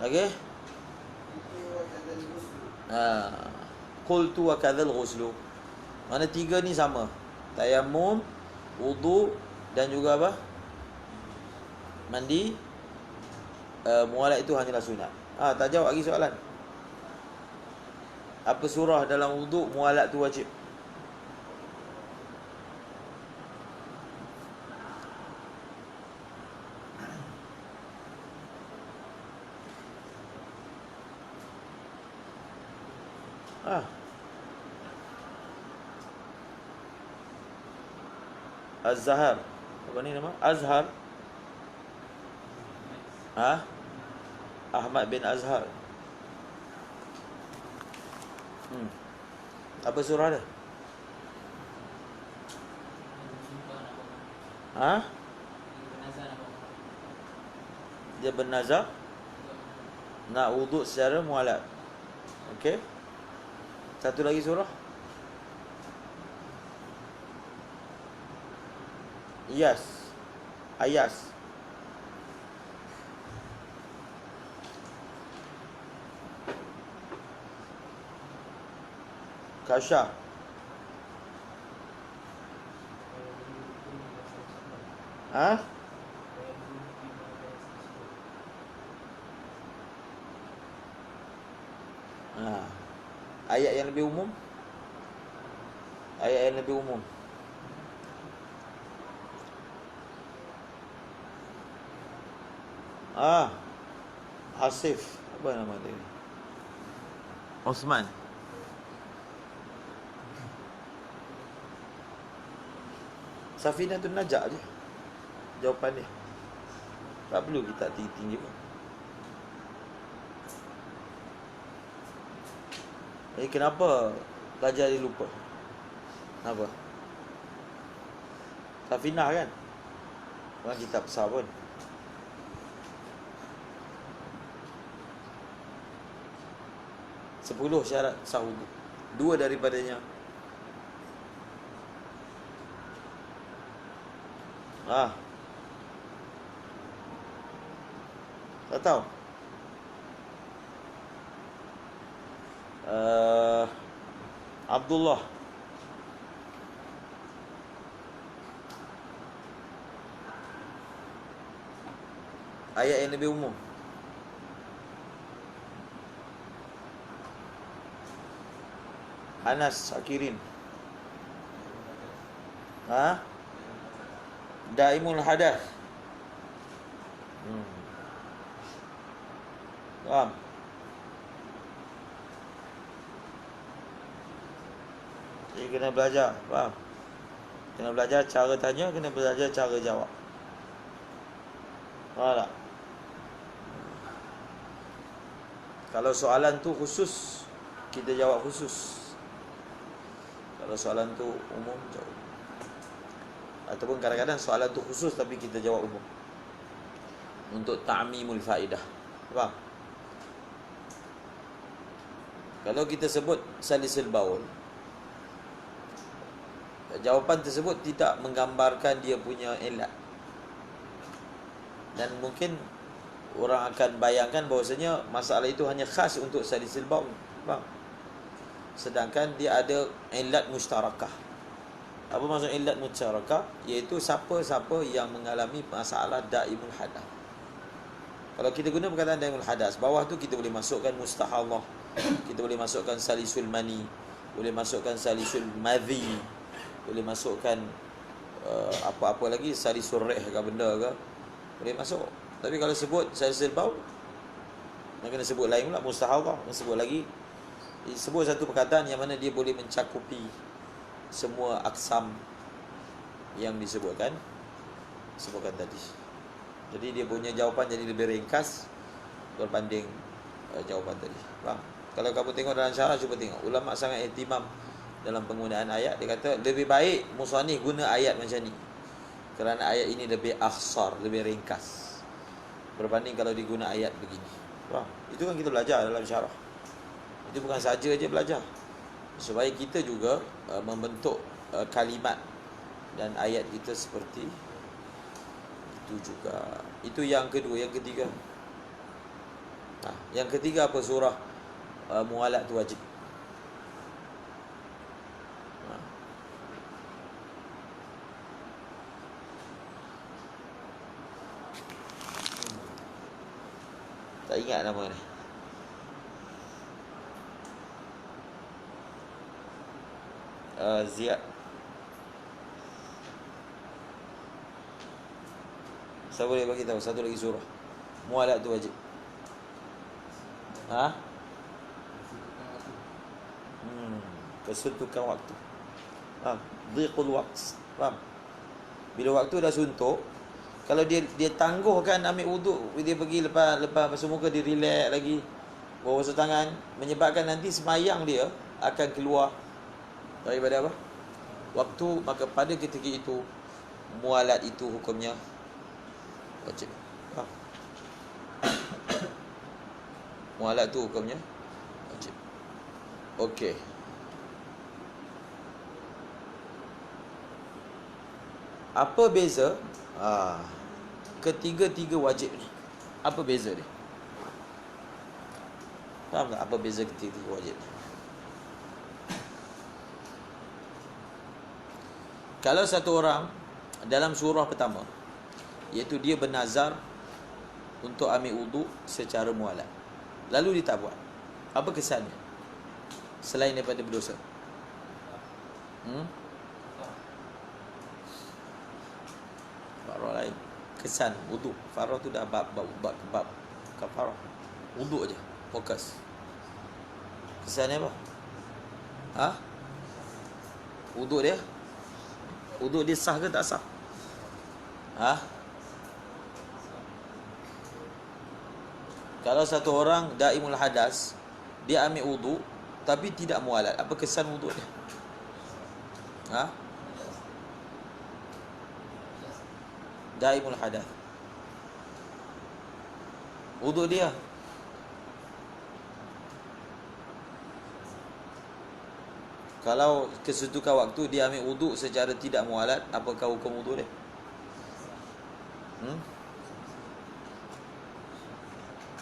Okey. Qultu wa kadzal ghuslu. Mana tiga ni sama. Tayamum, wudu dan juga apa? Mandi. Mualat itu hanyalah sunat. Tak jawab lagi soalan. Apa surah dalam wudu mualat tu wajib? Az-Zahar. Apa ni nama? Azhar. Ahmad bin Azhar. Apa surah dia? Dia bernazar nak wuduk secara mualat. Okey. Satu lagi surah. Ayas. Kasha. Ayat yang lebih umum. Asif. Apa nama dia? Osman. Safinatul Najah je jawapan dia. Tak perlu kita tinggi-tinggi pun. Kenapa pelajar dia lupa? Kenapa? Safinah kan? Orang kitab besar pun. 10 syarat sah wudu. 2 daripadanya tak tahu. Abdullah. Ayat yang lebih umum. Anas Akirin. Ha? Daimul hadas. Faham? Jadi kena belajar, faham? Kena belajar cara tanya, kena belajar cara jawab. Faham tak? Kalau soalan tu khusus, kita jawab khusus. Kalau soalan tu umum, jawab. Ataupun kadang-kadang soalan tu khusus tapi kita jawab umum, untuk ta'mimul faedah. Faham? Kalau kita sebut salisul baul, jawapan tersebut tidak menggambarkan dia punya ilat, dan mungkin orang akan bayangkan bahawasanya masalah itu hanya khas untuk salisul baul. Faham? Sedangkan dia ada ilat mustarakah. Apa maksud ilat mustarakah? Iaitu siapa-siapa yang mengalami masalah daimul hadas. Kalau kita guna perkataan daimul hadas, bawah tu kita boleh masukkan mustahadah, kita boleh masukkan salisul mani, boleh masukkan salisul madhi, boleh masukkan apa-apa lagi, salisul rih ke benda ke, boleh masuk. Tapi kalau sebut salisul baul, nak kena sebut lain pula, mustahadah, nak sebut lagi. Sebut satu perkataan yang mana dia boleh mencakupi semua aksam yang sebutkan tadi. Jadi dia punya jawapan jadi lebih ringkas berbanding jawapan tadi. Faham? Kalau kamu tengok dalam syarah, cuba tengok. Ulama sangat ihtimam dalam penggunaan ayat. Dia kata lebih baik musannif guna ayat macam ni, kerana ayat ini lebih akhsar, lebih ringkas berbanding kalau diguna ayat begini. Faham? Itu kan kita belajar dalam syarah. Itu bukan saja belajar, supaya kita juga membentuk kalimat dan ayat kita seperti itu juga. Itu yang kedua. Yang ketiga, yang ketiga apa? Surah mualat tu wajib. Tak ingat nama ni. Ziyad. Saya boleh bagi tahu satu lagi surah mualat tu wajib. Kesuntukan waktu. Dhiqul waqt. Faham? Bila waktu dah suntuk, kalau dia tangguhkan ambil wuduk, dia pergi lepas basuh muka, dia relax lagi, bawa basuh tangan, menyebabkan nanti semayang dia akan keluar daripada apa? Waktu. Maka pada ketika itu mualat itu hukumnya wajib. Mualat tu hukumnya wajib. Okey. Apa beza ketiga-tiga wajib ni? Apa beza dia? Faham tak apa beza ketiga-tiga wajib ni? Kalau satu orang dalam surah pertama, iaitu dia bernazar untuk ambil wuduk secara mualat, lalu dia tak buat, apa kesannya selain daripada berdosa? Farah lain. Kesan wuduk. Farah tu dah bab kafarah. Wuduk je, fokus. Kesannya apa? Wuduk dia sah ke tak sah? Kalau satu orang daimul hadas, dia ambil wuduk tapi tidak mualat, apa kesan wuduk dia? Daimul hadas, wuduk dia kalau kesuntukan waktu, dia ambil wuduk secara tidak mualat, apakah hukum wuduk dia?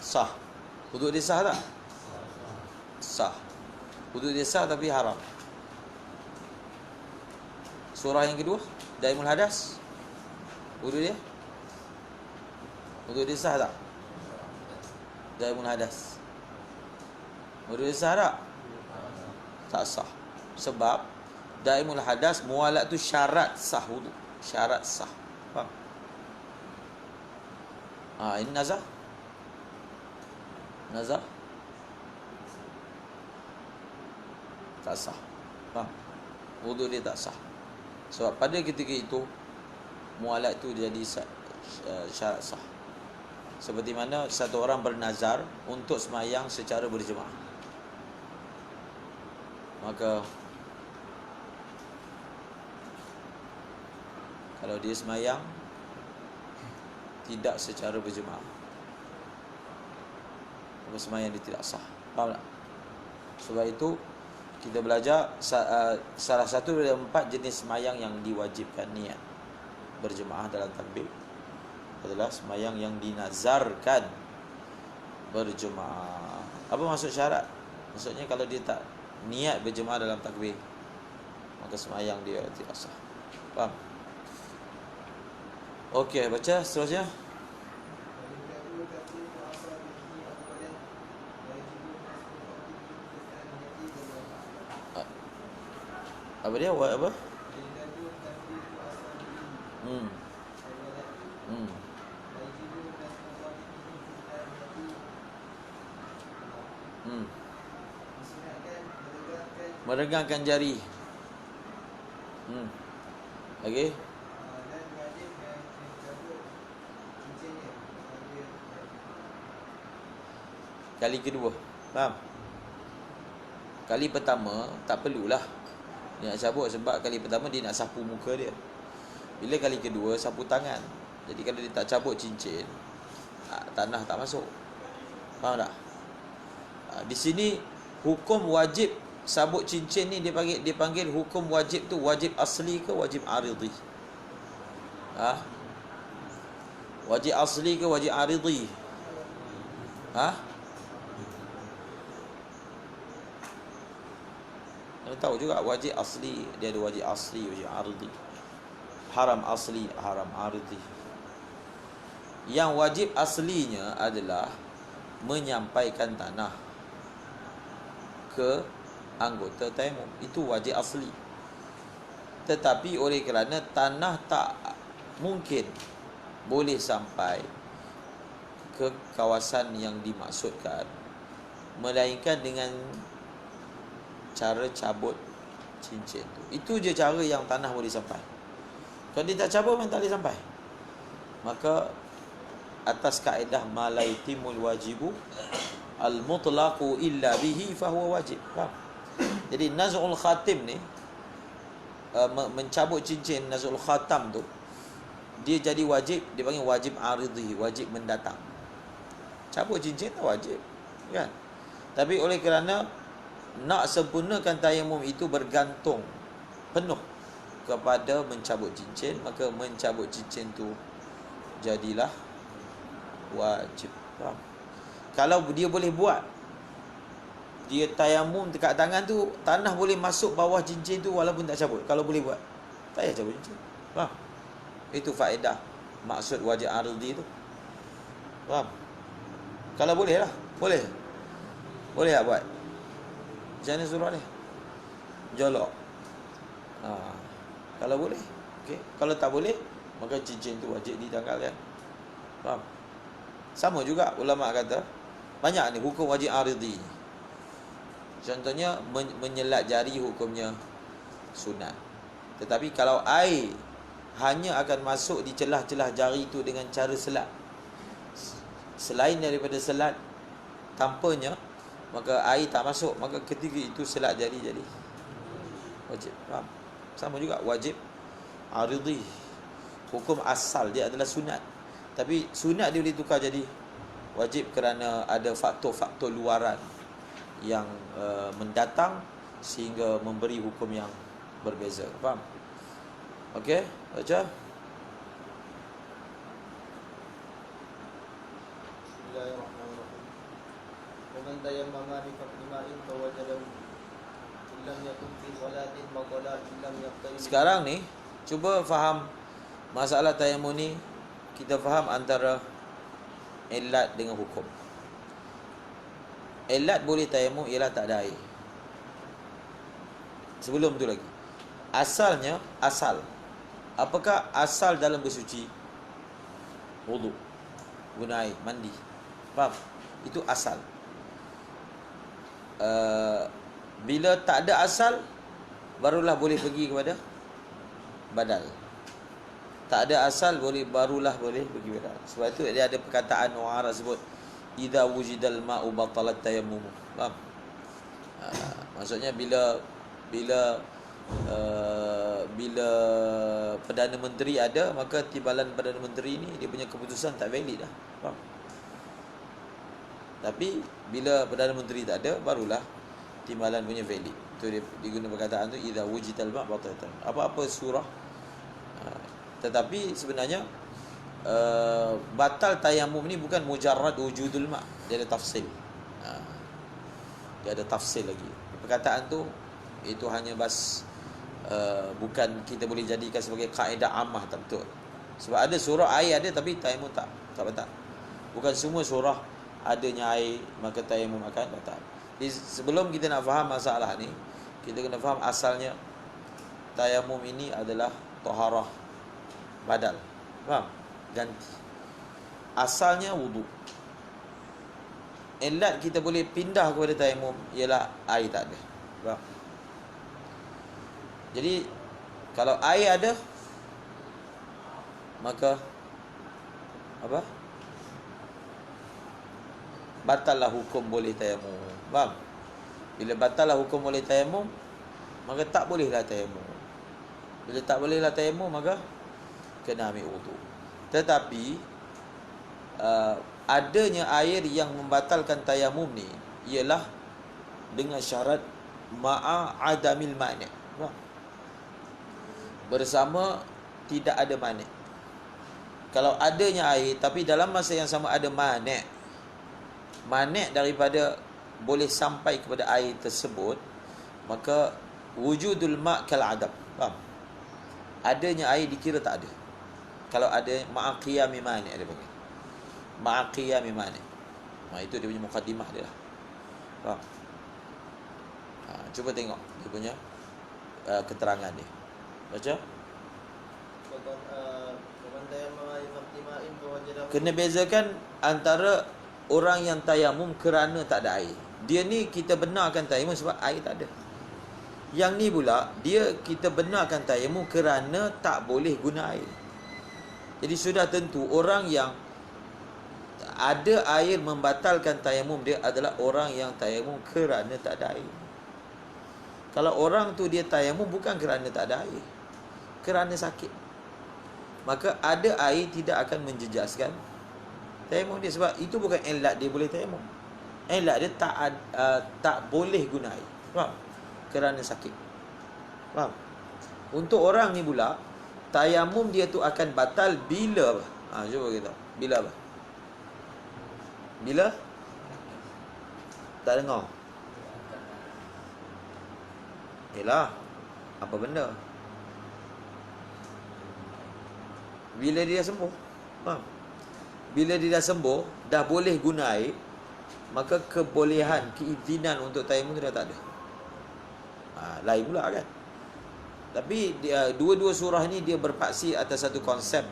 Sah. Wuduk dia sah tak? Sah. Wuduk dia sah tapi haram. Surah yang kedua, daimul hadas, wuduk dia sah tak? Daimul hadas, wuduk dia sah tak? Tak sah. Sebab daimul hadas mualat tu syarat sah wudu. Syarat sah. Faham? Ini nazar. Nazar tak sah. Faham? Wudu dia tak sah. Sebab pada ketika itu mualat tu jadi syarat sah. Seperti mana satu orang bernazar untuk semayang secara berjemaah, maka kalau dia semayang tidak secara berjemaah, maka semayang dia tidak sah. Faham tak? Sebab itu kita belajar salah satu dari 4 jenis semayang yang diwajibkan niat berjemaah dalam takbir adalah semayang yang dinazarkan berjemaah. Apa maksud syarat? Maksudnya kalau dia tak niat berjemaah dalam takbir, maka semayang dia tidak sah. Faham? Okey, baca seterusnya. Apa dia? Apa? Meregangkan jari. Okey. Kali kedua. Faham? Kali pertama tak perlulah dia nak cabut, sebab kali pertama dia nak sapu muka dia. Bila kali kedua sapu tangan. Jadi kalau dia tak cabut cincin, tanah tak masuk. Faham tak? Di sini hukum wajib sabut cincin ni dia panggil hukum wajib tu wajib asli ke wajib aridhi? Wajib asli ke wajib aridhi? Anda tahu juga wajib asli, dia ada wajib asli, wajib aridhi. Haram asli, haram aridhi. Yang wajib aslinya adalah menyampaikan tanah ke anggota tayamum. Itu wajib asli. Tetapi oleh kerana tanah tak mungkin boleh sampai ke kawasan yang dimaksudkan, melainkan dengan cara cabut cincin tu. Itu je cara yang tanah boleh sampai. Kalau dia tak cabut memang tak boleh sampai. Maka atas kaedah malaitimul wajibu al-mutlaqu illa bihi fahuwa wajib. Faham? Jadi naz'ul khatim ni, mencabut cincin, naz'ul khatam tu, dia jadi wajib, dia panggil wajib aridhi, wajib mendatang. Cabut cincin tak wajib, kan? Tapi oleh kerana nak sempurnakan tayamum itu bergantung penuh kepada mencabut cincin, maka mencabut cincin tu jadilah wajib. Faham? Kalau dia boleh buat, dia tayamum dekat tangan tu, tanah boleh masuk bawah cincin tu walaupun tak cabut. Kalau boleh buat, tak payah cabut cincin. Faham? Itu faedah maksud wajib aridhi tu. Faham? Kalau boleh lah, boleh. Boleh tak buat? Macam mana suruh dia? Jolok. Kalau boleh, okey. Kalau tak boleh, maka cincin tu wajib ditanggalkan. Faham? Sama juga ulama kata, banyak ni hukum wajib aridhi. Contohnya menyelat jari hukumnya sunat. Tetapi kalau air hanya akan masuk di celah-celah jari itu dengan cara selat, selain daripada selat tanpanya, maka air tak masuk, maka ketika itu selat jari jadi wajib. Faham? Sama juga wajib aridhi. Hukum asal dia adalah sunat, tapi sunat dia boleh tukar jadi wajib kerana ada faktor-faktor luaran yang mendatang sehingga memberi hukum yang berbeza. Faham? Okey, baca. Bismillahirrahmanirrahim. Wa man tayammama bi fadli ma'in fawajadahu illam yakun fi salatin baqala illam yaqtari. Sekarang ni cuba faham masalah tayamum ni. Kita faham antara ilat dengan hukum. Ilat boleh tayamum ialah tak ada air. Sebelum tu lagi. Asalnya, asal. Apakah asal dalam bersuci? Wudu. Guna air, mandi. Faham? Itu asal. Bila tak ada asal, barulah boleh pergi kepada badal. Tak ada asal, barulah boleh pergi badal. Sebab itu dia ada perkataan orang Arab sebut, idza wujidal ma'u batalat tayammum. Faham? Maksudnya bila Perdana Menteri ada, maka timbalan Perdana Menteri ni dia punya keputusan tak valid dah. Faham? Tapi bila Perdana Menteri tak ada, barulah timbalan punya valid. Itu dia diguna perkataan tu, idza wujidal ma' batalat. Apa-apa surah. Tetapi sebenarnya batal tayamum ni bukan mujarrad wujudul ma', dia ada tafsil. Dia ada tafsil lagi. Perkataan tu itu hanya bukan kita boleh jadikan sebagai kaedah ammah, tak betul. Sebab ada surah air ada tapi tayamum tak batal. Bukan semua surah adanya air maka tayamum akan batal. Jadi sebelum kita nak faham masalah ni, kita kena faham asalnya tayamum ini adalah taharah badal. Faham? Ganti. Asalnya wudu. Ilat kita boleh pindah kepada tayamum ialah air tak ada. Faham? Jadi kalau air ada, maka apa? Batallah hukum boleh tayamum. Faham? Bila batallah hukum boleh tayamum, maka tak bolehlah tayamum. Bila tak bolehlah tayamum, maka kena ambil wudu. Tetapi adanya air yang membatalkan tayamum ni ialah dengan syarat ma'a adamil mani'. Bersama tidak ada mani'. Kalau adanya air tapi dalam masa yang sama ada mani' daripada boleh sampai kepada air tersebut, maka wujudul ma' kal adam. Faham? Adanya air dikira tak ada. Kalau ada ma'aqiyami mani' dia panggil. Ma'aqiyami mani'. Itu dia punya mukaddimah dia lah. Faham? Cuba tengok dia punya keterangan dia. Baca. Kena bezakan antara orang yang tayamum kerana tak ada air. Dia ni kita benarkan tayamum sebab air tak ada. Yang ni pula dia kita benarkan tayamum kerana tak boleh guna air. Jadi sudah tentu orang yang ada air membatalkan tayamum dia adalah orang yang tayamum kerana tak ada air. Kalau orang tu dia tayamum bukan kerana tak ada air, kerana sakit, maka ada air tidak akan menjejaskan tayamum dia. Sebab itu bukan ilat dia boleh tayamum. Ilat dia tak boleh guna air. Faham? Kerana sakit. Faham? Untuk orang ni pula, tayamum dia tu akan batal bila apa? Cuba kita tahu. Bila apa? Bila? Tak dengar. Yalah, apa benda? Bila dia dah sembuh. Faham? Bila dia dah sembuh, dah boleh guna air, maka kebolehan, keizinan untuk tayamum tu dah tak ada. Lain pula kan. Tapi dua-dua surah ni dia berpaksi atas satu konsep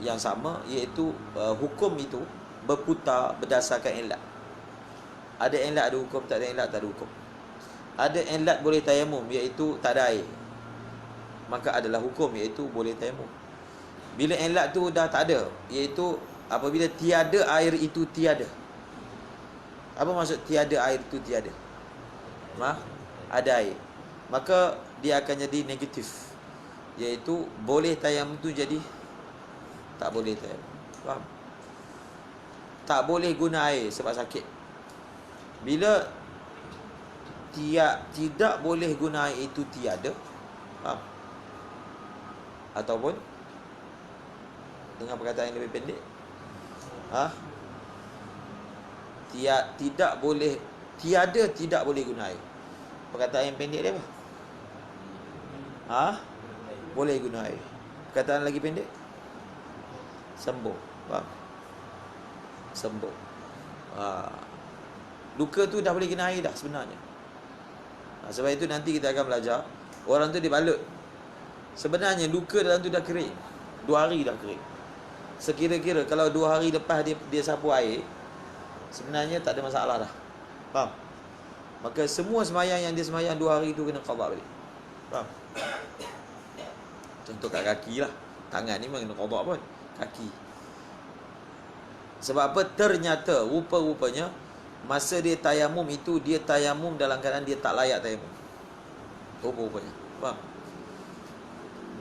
yang sama, iaitu hukum itu berputar berdasarkan ilat. Ada ilat ada hukum, tak ada ilat tak ada hukum. Ada ilat boleh tayamum, iaitu tak ada air, maka adalah hukum, iaitu boleh tayamum. Bila ilat tu dah tak ada, iaitu apabila tiada air itu tiada. Apa maksud tiada air itu tiada? Ada air, maka dia akan jadi negatif, iaitu boleh tayamum tu jadi tak boleh tayamum. Faham? Tak boleh guna air sebab sakit. Bila tidak boleh guna air itu tiada, faham? Ataupun dengan perkataan yang lebih pendek, tidak boleh, tidak boleh guna air. Perkataan yang pendek dia apa? Boleh guna air. Perkataan lagi pendek, sembuh. Faham? Sembuh. Luka tu dah boleh guna air dah sebenarnya. Sebab itu nanti kita akan belajar, orang tu dibalut. Sebenarnya luka dalam tu dah kering, 2 hari dah kering. Sekira-kira kalau 2 hari lepas dia sapu air, sebenarnya tak ada masalah dah. Faham? Maka semua semayang yang dia semayang 2 hari tu kena qada balik. Faham? Contoh kat kaki lah. Tangan ni memang kena qada pun. Kaki. Sebab apa? Ternyata rupa-rupanya masa dia tayamum itu, dia tayamum dalam keadaan dia tak layak tayamum. Rupa-rupanya. Faham?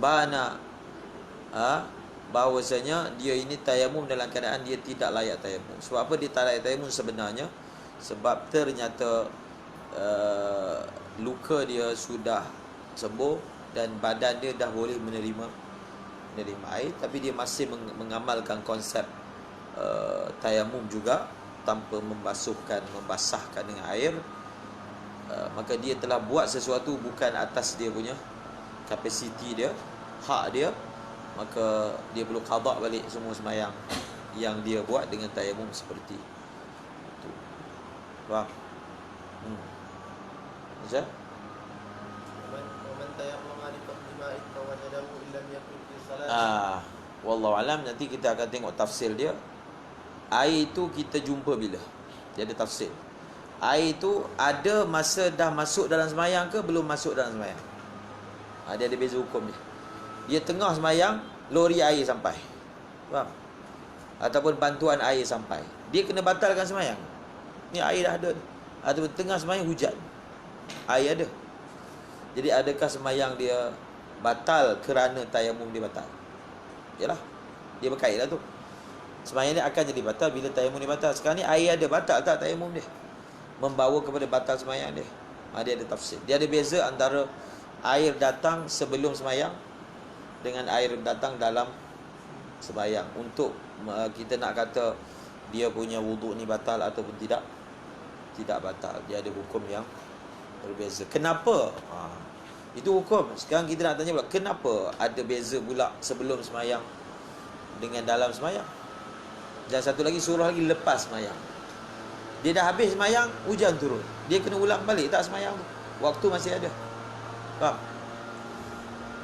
Bana bahawasanya dia ini tayamum dalam keadaan dia tidak layak tayamum. Sebab apa dia tak layak tayamum sebenarnya? Sebab ternyata luka dia sudah sembuh dan badan dia dah boleh menerima air, tapi dia masih mengamalkan konsep tayamum juga tanpa membasahkan dengan air. Maka dia telah buat sesuatu bukan atas dia punya kapasiti dia, hak dia. Maka dia perlu qada balik semua sembahyang yang dia buat dengan tayamum seperti itu. Faham? Macam? ومن تيمم لفضل ماء فوجده إن لم يكن في صلاة. Wallahu alam, nanti kita akan tengok tafsir dia. Air itu kita jumpa bila? Dia ada tafsir. Air itu ada masa dah masuk dalam sembahyang ke belum masuk dalam sembahyang? Dia ada beza hukum dia. Dia tengah sembahyang, lori air sampai. Faham? Ataupun bantuan air sampai. Dia kena batalkan sembahyang. Ni air dah ada. Ataupun tengah sembahyang hujan. Air ada. Jadi adakah sembahyang dia batal kerana tayamum dia batal? Yalah. Dia berkait lah tu. Sembahyang dia akan jadi batal bila tayamum dia batal. Sekarang ni air ada, batal tak tayamum dia? Membawa kepada batal sembahyang dia. Dia ada tafsir. Dia ada beza antara air datang sebelum sembahyang dengan air datang dalam sembahyang. Untuk kita nak kata dia punya wuduk ni batal ataupun tidak batal. Dia ada hukum yang berbeza. Kenapa? Itu hukum. Sekarang kita nak tanya pula, kenapa ada beza pula sebelum sembahyang dengan dalam sembahyang? Dan satu lagi, surah lagi lepas sembahyang. Dia dah habis sembahyang, hujan turun. Dia kena ulang balik tak sembahyang tu? Waktu masih ada. Faham?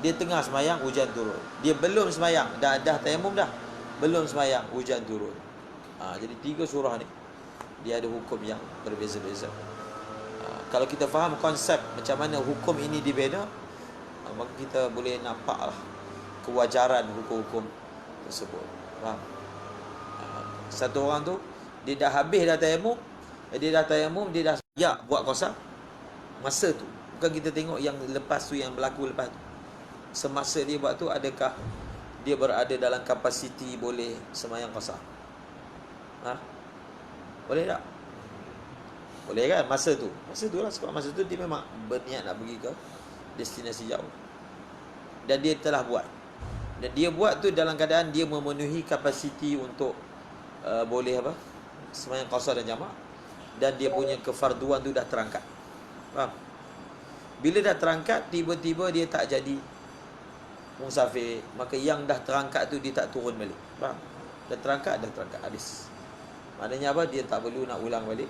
Dia tengah sembahyang, hujan turun. Dia belum sembahyang, dah tayamum dah. Belum sembahyang, hujan turun. Jadi 3 surah ni dia ada hukum yang berbeza-beza. Kalau kita faham konsep macam mana hukum ini dibina, maka kita boleh nampaklah kewajaran hukum-hukum tersebut. Faham? Satu orang tu dia dah habis dah tayamum, dia dah buat qasar masa tu. Bukan kita tengok yang lepas tu, yang berlaku lepas tu. Semasa dia buat tu, adakah dia berada dalam kapasiti boleh sembahyang qasar? Boleh tak? Boleh kan? Masa tu lah. Sebab masa tu dia memang berniat nak pergi ke destinasi jauh. Dan dia telah buat. Dan dia buat tu dalam keadaan dia memenuhi kapasiti untuk boleh sembahyang qasar dan jamak. Dan dia punya kefarduan tu dah terangkat. Faham? Bila dah terangkat, tiba-tiba dia tak jadi musafir, maka yang dah terangkat tu dia tak turun balik. Faham? Dah terangkat habis. Maknanya apa? Dia tak perlu nak ulang balik